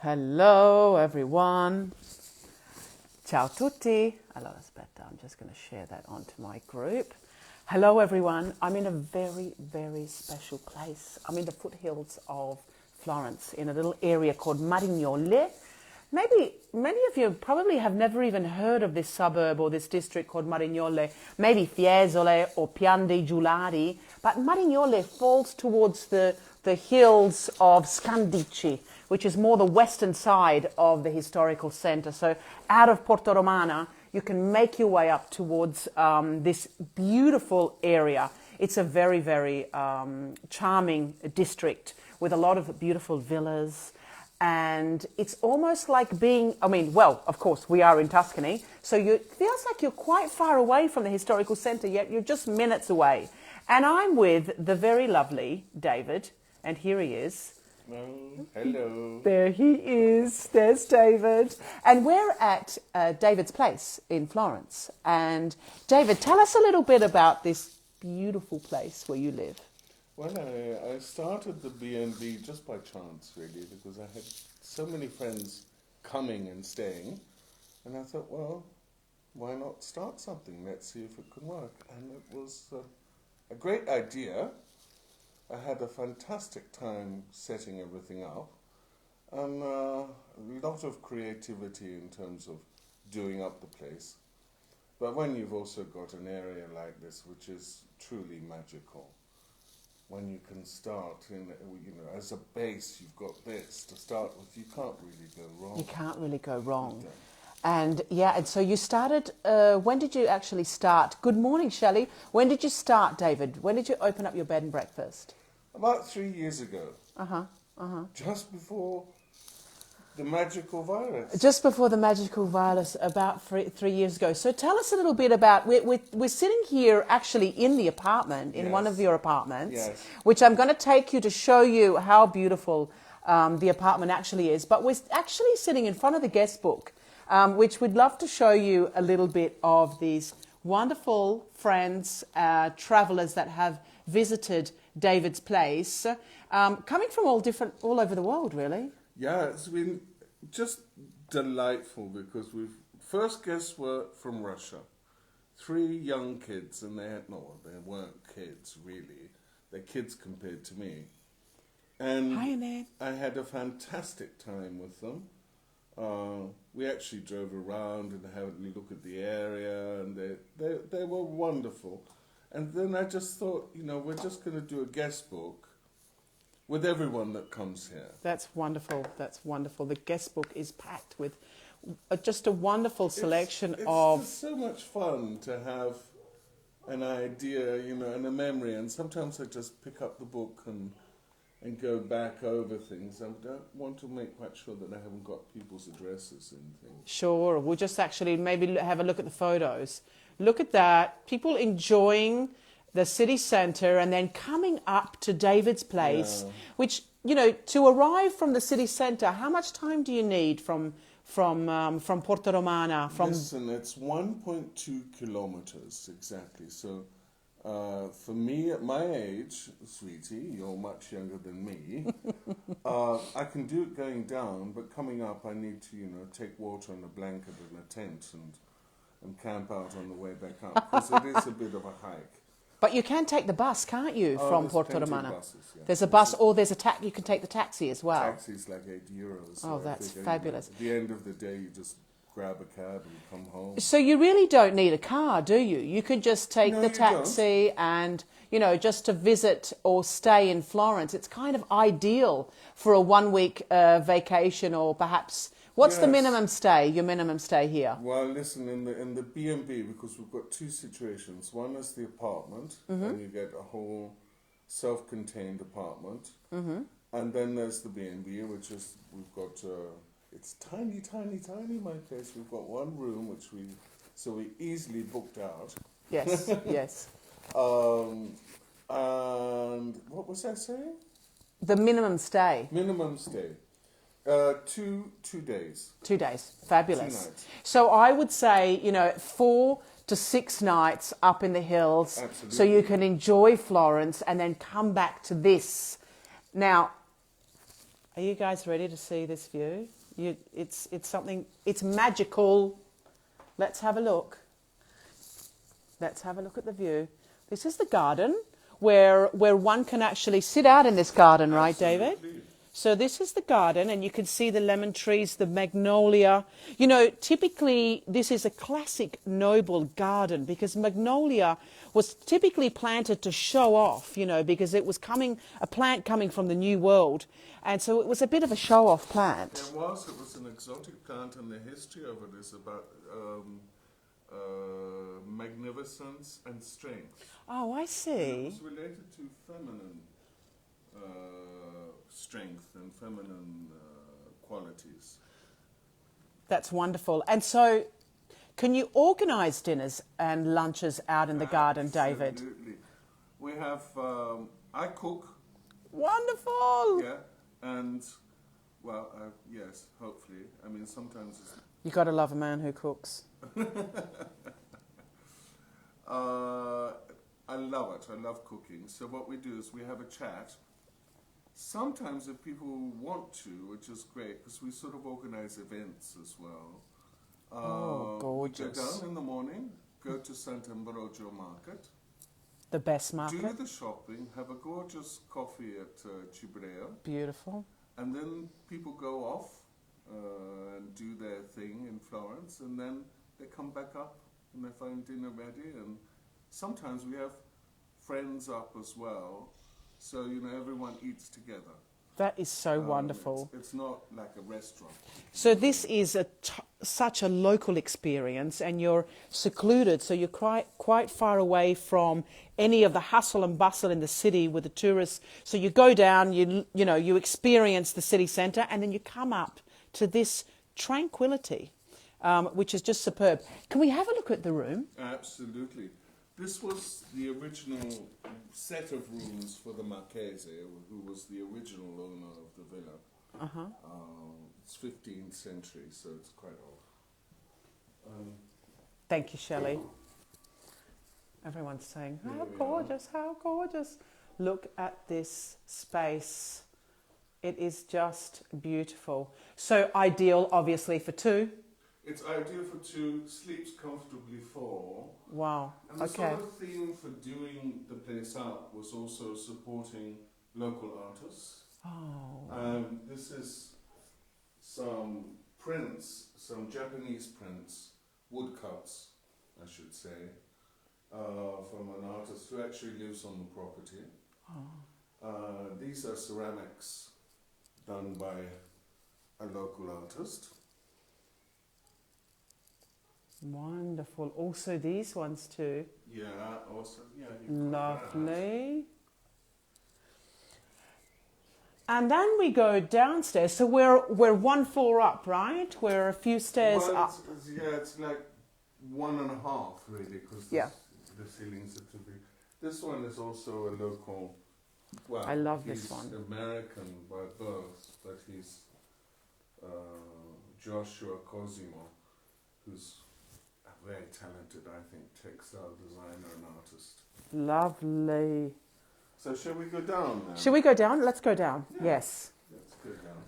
Hello everyone. Ciao tutti. Allora aspetta, I'm just going to share that onto my group. Hello everyone. I'm in a very, very special place. I'm in the foothills of Florence in a little area called Marignole. Maybe many of you probably have never even heard of this suburb or this district called Marignole. Maybe Fiesole or Pian dei Giulari. But Marignole falls towards the hills of Scandicci, which is more the western side of the historical centre. So out of Porta Romana, you can make your way up towards this beautiful area. It's a very, very charming district with a lot of beautiful villas. And it's almost like being, of course, we are in Tuscany, so it feels like you're quite far away from the historical centre, yet you're just minutes away. And I'm with the very lovely David, and here he is. Hello. There he is. There's David. And we're at David's place in Florence. And David, tell us a little bit about this beautiful place where you live. Well, I started the B&B just by chance, really, because I had so many friends coming and staying. And I thought, well, why not start something? Let's see if it can work. And it was a great idea. I had a fantastic time setting everything up. And a lot of creativity in terms of doing up the place. But when you've also got an area like this, which is truly magical, when you can start as a base, you've got this to start with, you can't really go wrong. You can't really go wrong. And so you started, when did you actually start? Good morning, Shelley. When did you start, David? When did you open up your bed and breakfast? About 3 years ago. Just before the magical virus. Just before the magical virus, about 3 years ago. So tell us a little bit about, we're sitting here actually in the apartment, in one of your apartments, which I'm going to take you to show you how beautiful the apartment actually is. But we're actually sitting in front of the guest book, which we'd love to show you a little bit of these wonderful friends, travellers that have visited David's place, coming from all over the world, really. Yeah, it's been just delightful because first guests were from Russia. 3 young kids, and they weren't kids really. They're kids compared to me. And hi, Annette. I had a fantastic time with them. We actually drove around and had a look at the area, and they were wonderful. And then I just thought, we're just going to do a guest book with everyone that comes here. That's wonderful. That's wonderful. The guest book is packed with just a wonderful selection of... It's just so much fun to have an idea, and a memory. And sometimes I just pick up the book and go back over things. I don't want to make quite sure that I haven't got people's addresses and things. Sure. We'll just actually maybe have a look at the photos. Look at that. People enjoying the city centre and then coming up to David's place, which, to arrive from the city centre, how much time do you need from Porta Romana? Listen, it's 1.2 kilometres exactly. So for me, at my age, sweetie, you're much younger than me, I can do it going down, but coming up I need to, take water and a blanket and a tent and camp out on the way back up, because it is a bit of a hike. But you can take the bus, can't you, from Porta Romana? Buses, yeah. There's a bus, or there's you can take the taxi as well. Taxi's like €8. Oh, that's fabulous. At the end of the day, you just grab a cab and come home. So you really don't need a car, do you? You can just take the taxi and, just to visit or stay in Florence. It's kind of ideal for a 1-week vacation, or perhaps... What's the minimum stay, your minimum stay here? Well, listen, in the B&B, because we've got 2 situations. One is the apartment, and you get a whole self-contained apartment. And then there's the B&B, which is, we've got, it's tiny, tiny, tiny, my place. We've got 1 room, we easily booked out. Yes, yes. And what was I saying? The minimum stay. Minimum stay. 2 days. 2 days. Fabulous. 2 nights. So I would say, 4 to 6 nights up in the hills. Absolutely. So you can enjoy Florence and then come back to this. Now, Are you guys ready to see this view? It's something, it's magical. Let's have a look. Let's have a look at the view. This is the garden where one can actually sit out in this garden, right, David? So this is the garden, and you can see the lemon trees, the magnolia. You know, typically this is a classic noble garden because magnolia was typically planted to show off, you know, because it was a plant coming from the New World. And so it was a bit of a show-off plant. It was an exotic plant, and the history of it is about magnificence and strength. Oh, I see. And it's related to feminine strength and feminine qualities. That's wonderful. And so can you organise dinners and lunches out in the garden, David? Absolutely. We have, I cook. Wonderful. Yeah, and, well, yes, hopefully. I mean, sometimes it's... You got to love a man who cooks. I love it. I love cooking. So what we do is we have a chat. Sometimes if people want to, which is great, because we sort of organize events as well. Gorgeous. We go down in the morning, go to Sant'Ambrogio Market. The best market. Do the shopping, have a gorgeous coffee at Cibrea. Beautiful. And then people go off and do their thing in Florence, and then they come back up and they find dinner ready. And sometimes we have friends up as well. So, you know, everyone eats together. That is so wonderful. It's not like a restaurant. So this is such a local experience, and you're secluded, so you're quite far away from any of the hustle and bustle in the city with the tourists. So you go down, you experience the city centre, and then you come up to this tranquility, which is just superb. Can we have a look at the room? Absolutely. This was the original set of rooms for the Marchese, who was the original owner of the villa. Uh-huh. It's 15th century, so it's quite old. Thank you, Shelley. Everyone's saying, how gorgeous, how gorgeous. Look at this space. It is just beautiful. So ideal, obviously, for two. It's ideal for two, sleeps comfortably for. Wow. And the Okay. sort of theme for doing the place up was also supporting local artists. Oh. This is some prints, some Japanese prints, woodcuts, I should say, from an artist who actually lives on the property. Oh. These are ceramics done by a local artist. Wonderful. Also these ones too. Yeah, also, yeah. Lovely. And then we go downstairs. So we're one floor up, right? We're a few stairs up. It's like 1.5 really, because the ceilings are too big. This one is also a local. Well, I love this one. He's American by birth, but he's Joshua Cosimo, who's a very talented, I think, textile designer and artist. Lovely. So shall we go down now? Shall we go down? Let's go down. Yeah. Yes. Let's go down.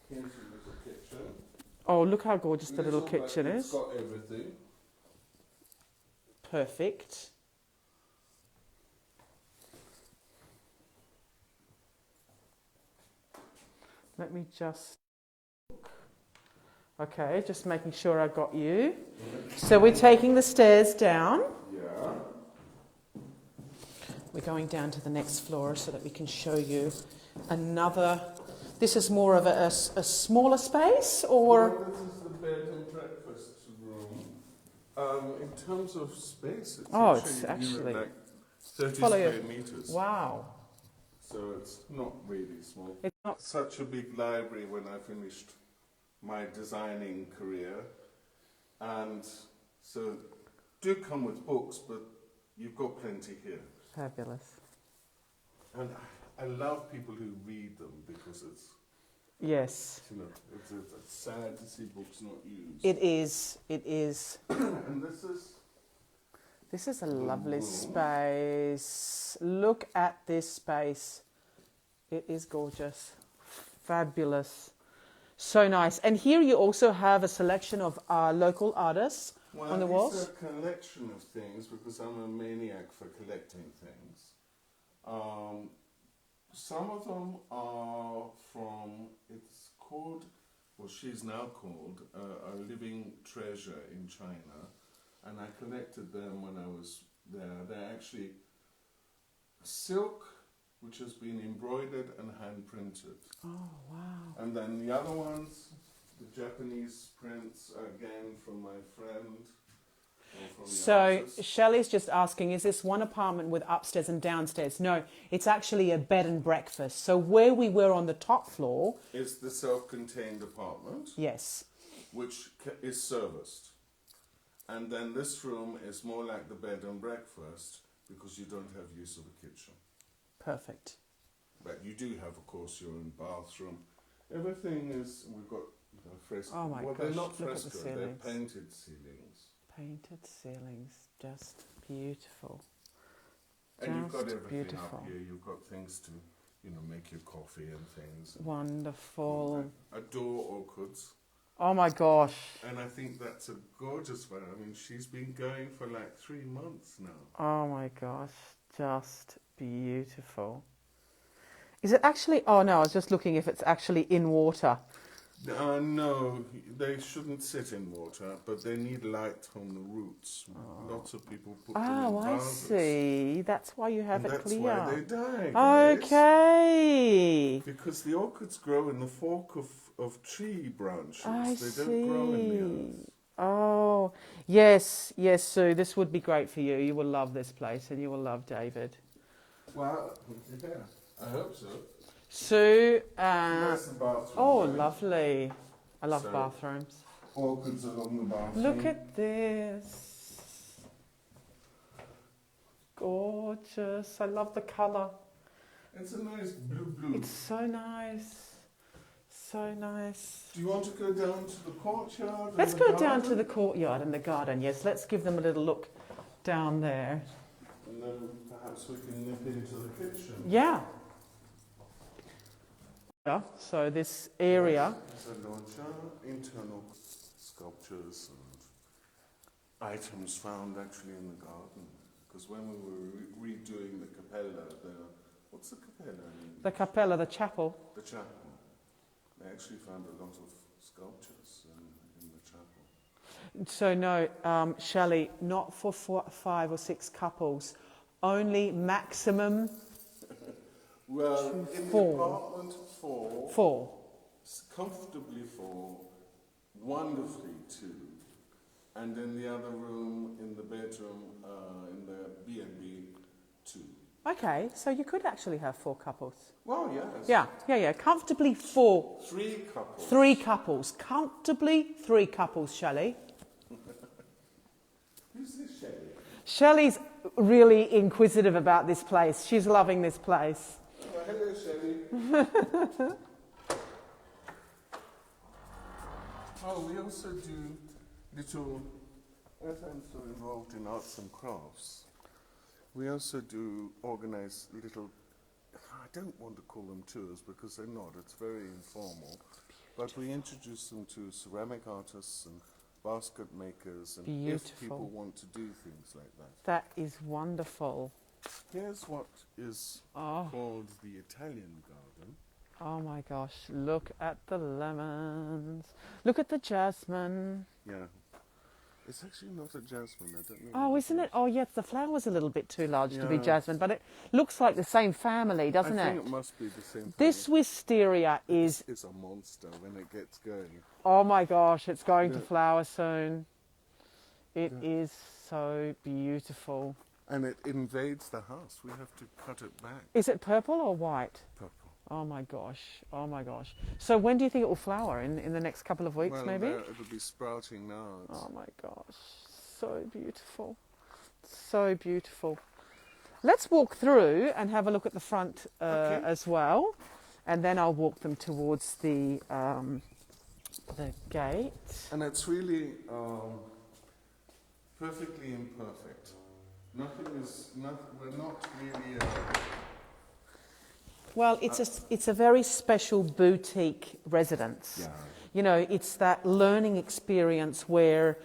Here's your little kitchen. Oh, look how gorgeous the little kitchen is. It's got everything. Perfect. Let me just... Okay, just making sure I got you. So we're taking the stairs down. Yeah. We're going down to the next floor so that we can show you another... This is more of a smaller space, or... Well, this is the bed and breakfast room. In terms of space, it's actually like 30 square meters. Wow. So it's not really small. It's not such a big library when I finished my designing career. And so do come with books, but you've got plenty here. fabulous. And I love people who read them because it's, Yes. you know, it's sad to see books not used. It is. It is. And This is a lovely space. Look at this space. It is gorgeous. fabulous. So nice. And here you also have a selection of local artists on the walls. It's a collection of things because I'm a maniac for collecting things. Some of them are from, it's called, well, she's now called a living treasure in China, and I collected them when I was there. They're actually silk, which has been embroidered and hand printed. Oh, wow. And then the other ones, the Japanese prints, again from my friend. So Shelley's just asking, is this one apartment with upstairs and downstairs? No, it's actually a bed and breakfast. So where we were on the top floor is the self-contained apartment. Yes. Which is serviced. And then this room is more like the bed and breakfast because you don't have use of a kitchen. Perfect. But you do have, of course, your own bathroom. Everything is, we've got fresco. Oh my well, gosh, they're not look at fresco, the they're ceilings. painted ceilings. Painted ceilings, just beautiful. And you've got Just everything beautiful. up here. You've got things to, make your coffee and things. Wonderful. Adore orchids. Oh my gosh. And I think that's a gorgeous one. I mean, she's been going for like 3 months now. Oh my gosh, just beautiful. Is it actually, oh no, I was just looking if it's actually in water. No, they shouldn't sit in water, but they need light on the roots. Lots of people put them in Oh, I vases. see. That's why you have And it that's clear. why they die, guys. Okay. Because the orchids grow in the fork of tree branches. I They don't grow in the earth. Oh, yes, yes, Sue. This would be great for you. You will love this place and you will love David. Well, yeah, I hope so. Sue, That's the bathroom. oh, right? lovely. I love So- bathrooms. Orchids along the bathroom. Look at this. Gorgeous. I love the colour. It's a nice blue. It's so nice. So nice. Do you want to go down to the courtyard? Let's and the go down to garden? the courtyard and the garden. Yes, let's give them a little look down there. And then perhaps we can nip into the kitchen. Yeah. Yeah, so this area. There's a loggia, internal sculptures and items found actually in the garden. Because when we were redoing the capella, what's the capella in The capella, the chapel. the chapel? They actually found a lot of sculptures in the chapel. So no, Shelley, not for 5 or 6 couples. Only maximum Well, in four. the apartment, 4. 4. Comfortably 4, wonderfully 2, and in the other room, in the bedroom, in the B&B, 2. Okay, so you could actually have 4 couples. Well, yes. Yeah. Comfortably 4. 3 couples. 3 couples. Comfortably 3 couples, Shelley. Who's this Shelley? Shelley's really inquisitive about this place. She's loving this place. Oh, hello, Shelley. Oh, we also do little, as I'm so involved in arts and crafts, we also do organize little, I don't want to call them tours because they're not, it's very informal, but we introduce them to ceramic artists and basket makers and if Beautiful. people want to do things like that. That is wonderful. Here's what is called the Italian garden. Oh my gosh, look at the lemons. Look at the jasmine. Yeah. It's actually not a jasmine, I don't know. Oh, isn't it? Oh, yes, the flower's a little bit too large to be Yeah. jasmine, but it looks like the same family, doesn't I it? think it must be the same This thing. wisteria is, It's a monster when it gets going. oh my gosh, it's going to Yeah. flower soon. It Yeah. is so beautiful. And it invades the house. We have to cut it back. Is it purple or white? Purple. Oh my gosh, oh my gosh. So when do you think it will flower? In the next couple of weeks, Well, maybe? it'll be sprouting now. Oh my gosh, so beautiful. So beautiful. Let's walk through and have a look at the front Okay. as well. And then I'll walk them towards the gate. And it's really perfectly imperfect. We're not really... Well, it's a very special boutique residence. Yeah. You know, it's that learning experience where,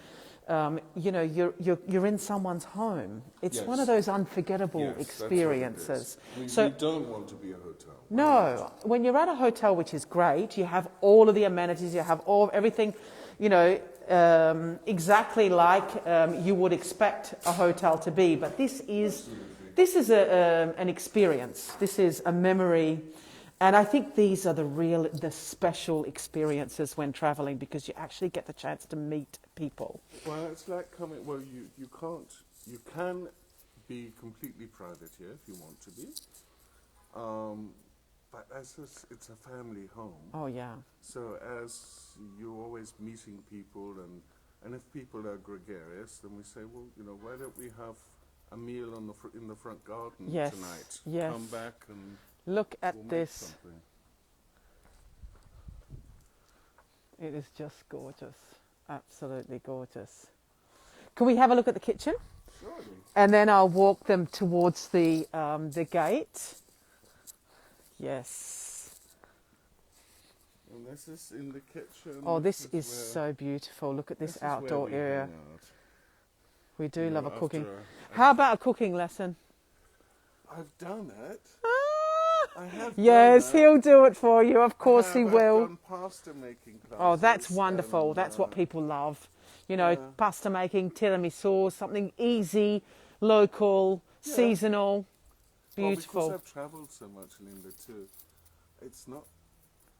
you know, you're in someone's home. It's one of those unforgettable experiences. We don't want to be a hotel. No, when you're at a hotel, which is great, you have all of the amenities, you have everything, you know, exactly like you would expect a hotel to be. But this is an experience. This is a memory. And I think these are the special experiences when traveling, because you actually get the chance to meet people. Well, it's like coming. Well, you can be completely private here if you want to be. But it's a family home. Oh yeah. So as you're always meeting people, and if people are gregarious, then we say, well, you know, why don't we have a meal in the front garden tonight? Yes. Come back and look at we'll this. make something. It is just gorgeous. Absolutely gorgeous. Can we have a look at the kitchen? Surely. And then I'll walk them towards the gate. Yes. And this is in the kitchen. Oh, this is so beautiful. Look at this outdoor area. We do love a cooking. How about a cooking lesson? I've done it. I have. Yes, done he'll do it for you. Of course he I've will. done pasta making classes. Oh, that's wonderful. That's what people love. You know, pasta making, tiramisu, something easy, local, seasonal, beautiful. Well, because I've travelled so much, Linda, too. It's not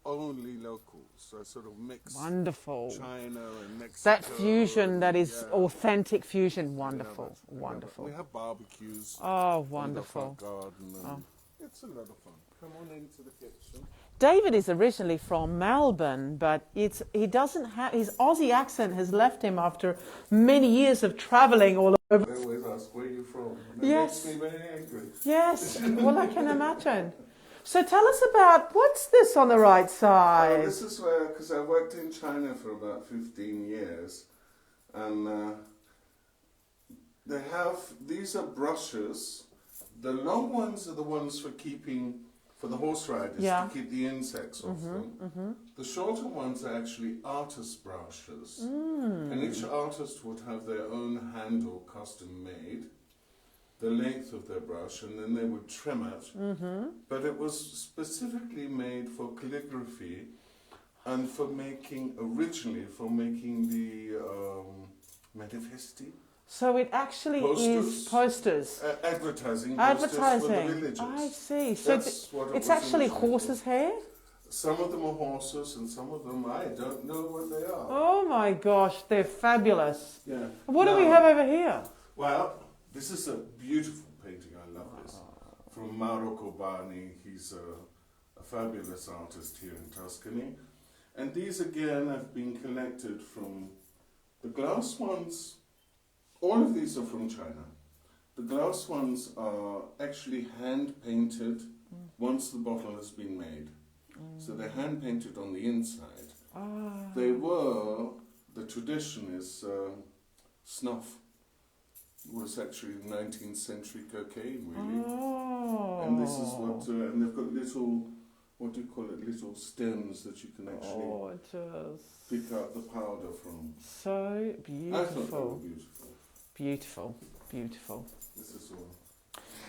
only locals. So I sort of mix wonderful. China and Mexico. That fusion, that is authentic fusion, wonderful, wonderful. We have barbecues. Oh, wonderful. In the front garden. It's a lot of fun. Come on into the kitchen. David is originally from Melbourne, but he doesn't have, his Aussie accent has left him after many years of travelling all over. They always ask, where are you from? And it Yes. makes me very angry. Yes, well, I can imagine. So tell us about, what's this on the right side? This is where, because I worked in China for about 15 years, and they have, these are brushes. The long ones are the ones for the horse riders, to keep the insects off them. The shorter ones are actually artist brushes. And each artist would have their own handle custom made, the length of their brush, and then they would trim it. But it was specifically made for calligraphy and originally for making the manifesti. So it actually is posters. Advertising for the villages. I see. So it's actually horses' hair? Some of them are horses and some of them, I don't know what they are. Oh my gosh, they're fabulous. Yeah. What do we have over here? Well, this is a beautiful painting. I love this. From Mauro Cobani. He's a fabulous artist here in Tuscany. And these again have been collected from the glass ones. All of these are from China. The glass ones are actually hand-painted once the bottle has been made. So they're hand-painted on the inside. The tradition is snuff. It was actually 19th century cocaine, really. And this is what, and they've got little, what do you call it, little stems that you can actually pick out the powder from. So beautiful. I thought they were beautiful. Beautiful, beautiful. This is all.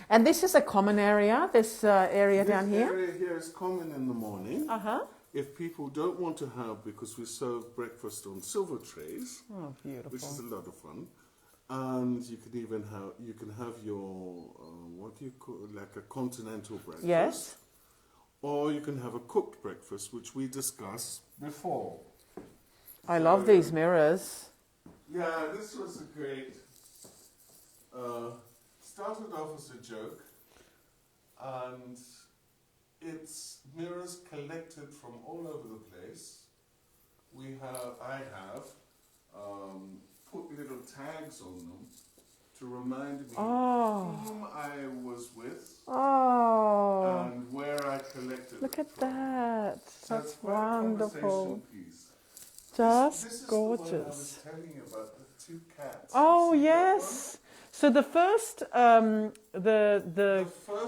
And this is a common area, this area down here? This area here is common in the morning. If people don't want to have, because we serve breakfast on silver trays, which is a lot of fun, and you can even have your, what do you call it, like a continental breakfast. Yes. Or you can have a cooked breakfast, which we discussed before. I love these mirrors. Yeah, this was a great... started off as a joke, and it's mirrors collected from all over the place. I have put little tags on them to remind me whom I was with and where I collected Look it at from. that. So That's it's quite a wonderful. conversation piece. Just this is gorgeous. The one I was telling you about, the two cats. Oh, You see that yes. So the first,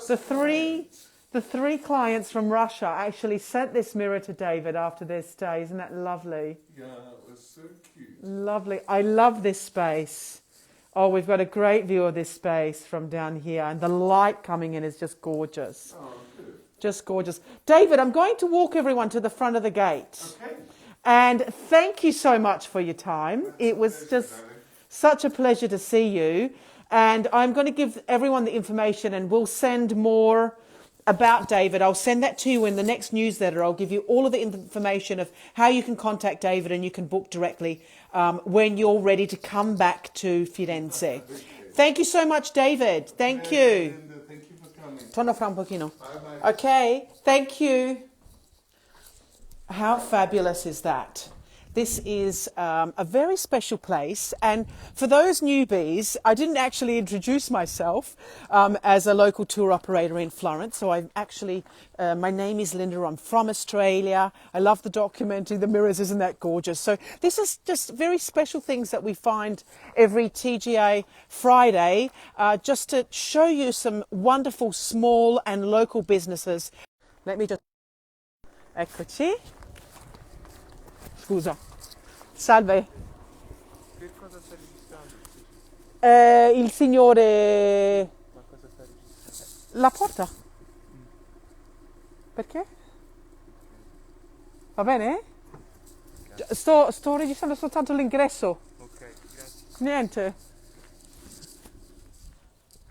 the three The 3 clients from Russia actually sent this mirror to David after their stay. Isn't that lovely? Yeah, it was so cute. Lovely. I love this space. Oh, we've got a great view of this space from down here, and the light coming in is just gorgeous. Oh, good. Just gorgeous. David, I'm going to walk everyone to the front of the gate. Okay. And thank you so much for your time. It was just such a pleasure to see you. And I'm going to give everyone the information, and we'll send more about David. I'll send that to you in the next newsletter. I'll give you all of the information of how you can contact David, and you can book directly when you're ready to come back to Firenze. Thank you so much, David. Thank you. Thank you for coming. Torna fra un pochino. Bye-bye. Okay, thank you. How fabulous is that? This is a very special place, and for those newbies, I didn't actually introduce myself as a local tour operator in Florence. So I'm actually, my name is Linda. I'm from Australia. I love the documenting the mirrors. Isn't that gorgeous? So this is just very special things that we find every TGI Friday, just to show you some wonderful small and local businesses. Let me just... Eccoci. Scusa. Salve. Che cosa stai registrando? Il signore... Ma cosa stai registrando? La porta. Perché? Va bene? Sto registrando soltanto l'ingresso. Ok, grazie. Niente.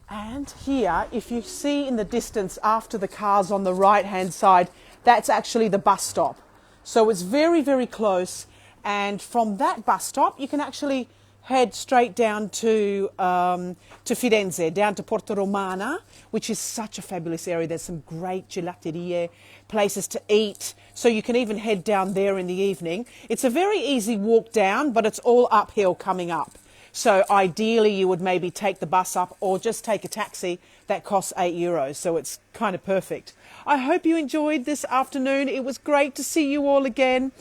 And here, if you see in the distance after the cars on the right-hand side, that's actually the bus stop. So it's very, very close. And from that bus stop, you can actually head straight down to Firenze, down to Porta Romana, which is such a fabulous area. There's some great gelaterie, places to eat. So you can even head down there in the evening. It's a very easy walk down, but it's all uphill coming up. So ideally, you would maybe take the bus up or just take a taxi that costs €8. So it's kind of perfect. I hope you enjoyed this afternoon. It was great to see you all again.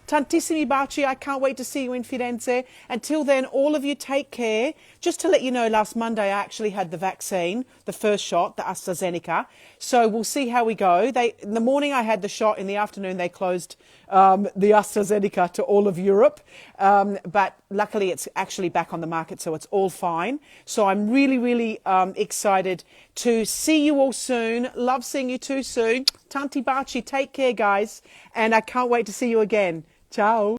Tantissimi baci. I can't wait to see you in Firenze. Until then, all of you take care. Just to let you know, last Monday I actually had the vaccine, the first shot, the AstraZeneca. So we'll see how we go. In the morning I had the shot. In the afternoon they closed the AstraZeneca to all of Europe. But luckily it's actually back on the market, so it's all fine. So I'm really, really excited to see you all soon. Love seeing you too soon. Tanti baci. Take care, guys. And I can't wait to see you again. Ciao.